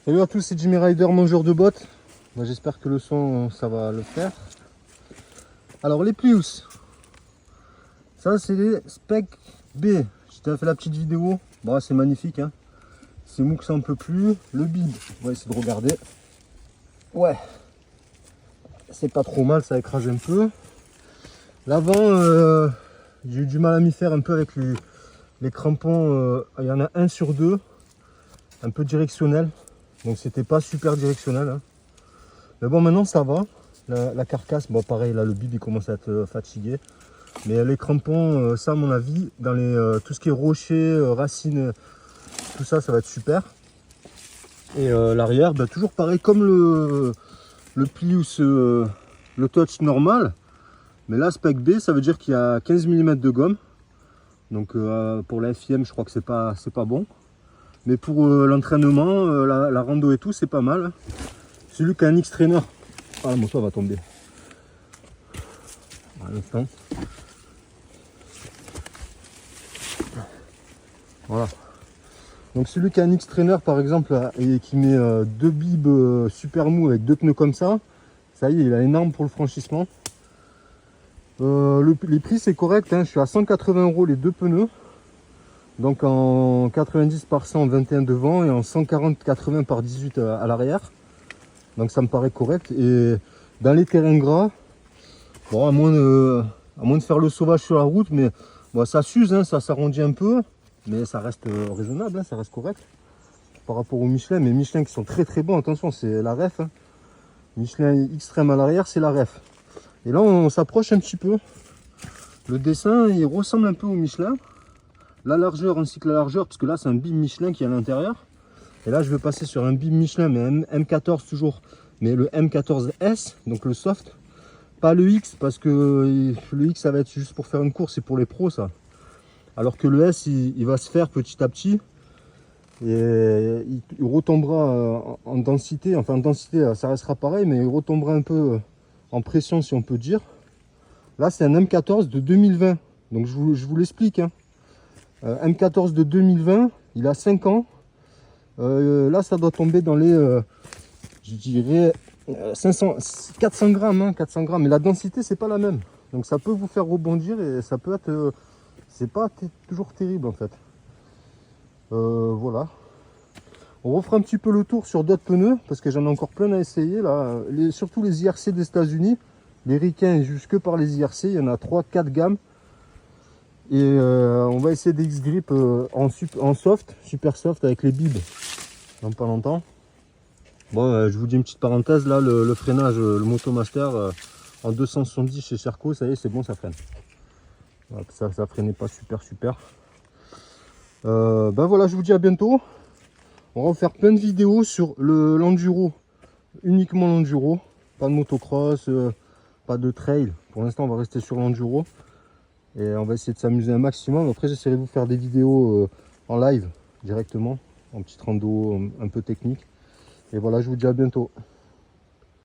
Salut à tous, c'est Jimmy Rider, mangeur de bottes. J'espère que le son, ça va le faire. Alors les Plius, ça c'est les Spec B. Je t'avais fait la petite vidéo. Bon, c'est magnifique, hein. C'est mou que ça en peut plus. Le bib, on va essayer de regarder. Ouais, c'est pas trop mal, ça écrase un peu. L'avant, j'ai eu du mal à m'y faire un peu avec les crampons. Il y en a un sur deux, un peu directionnel. Donc c'était pas super directionnel, hein. Mais bon, maintenant ça va. La carcasse, bon pareil, là le bib il commence à être fatigué. Mais les crampons, ça à mon avis, dans tout ce qui est rochers, racines, tout ça, ça va être super. Et l'arrière, bah, toujours pareil, comme le Plius, le touch normal. Mais là, Spec B, ça veut dire qu'il y a 15 mm de gomme. Donc pour la FIM, je crois que c'est pas bon. Mais pour l'entraînement, la rando et tout, c'est pas mal. Celui qui a un X-Trainer. Ah, la moto va tomber. À l'instant. Voilà. Donc celui qui a un X-Trainer par exemple et qui met deux bibs super mous avec deux pneus comme ça y est, il a énorme pour le franchissement. Les prix c'est correct, hein. Je suis à 180 € les deux pneus. Donc en 90 par 100, 21 devant et en 140-80 par 18 à l'arrière. Donc ça me paraît correct. Et dans les terrains gras, bon, à moins de faire le sauvage sur la route, mais bon, ça s'use, hein, ça s'arrondit un peu, mais ça reste raisonnable, hein, ça reste correct par rapport aux Michelin. Mais Michelin qui sont très très bons, attention, c'est la ref, hein. Michelin extrême à l'arrière, c'est la ref. Et là on s'approche un petit peu. Le dessin il ressemble un peu au Michelin. La largeur ainsi que la largeur, parce que là c'est un bib Michelin qui est à l'intérieur. Et là je vais passer sur un bib Michelin, mais un M14 toujours, mais le M14S, donc le soft. Pas le X, parce que le X ça va être juste pour faire une course, c'est pour les pros ça. Alors que le S il va se faire petit à petit. Et il retombera en densité, enfin en densité ça restera pareil, mais il retombera un peu en pression si on peut dire. Là c'est un M14 de 2020, donc je vous l'explique, hein. M14 de 2020, il a 5 ans. Là ça doit tomber dans les, je dirais 400 grammes, hein, 400 grammes, mais la densité c'est pas la même. Donc ça peut vous faire rebondir et ça peut être, c'est pas toujours terrible en fait. Voilà. On refera un petit peu le tour sur d'autres pneus parce que j'en ai encore plein à essayer là. Surtout les IRC des États-Unis. Les Ricains jusque par les IRC, il y en a 3-4 gammes. Et on va essayer des X-Grip en soft, super soft avec les bibs dans pas longtemps. Bon, je vous dis une petite parenthèse là, le freinage, le Motomaster en 270 chez Sherco, ça y est, c'est bon, ça freine. Voilà, ça freinait pas super. Ben voilà, je vous dis à bientôt. On va faire plein de vidéos sur l'enduro, uniquement l'enduro, pas de motocross, pas de trail. Pour l'instant, on va rester sur l'enduro et on va essayer de s'amuser un maximum. Après, j'essaierai de vous faire des vidéos en live directement, en petite rando un peu technique. Et voilà, je vous dis à bientôt.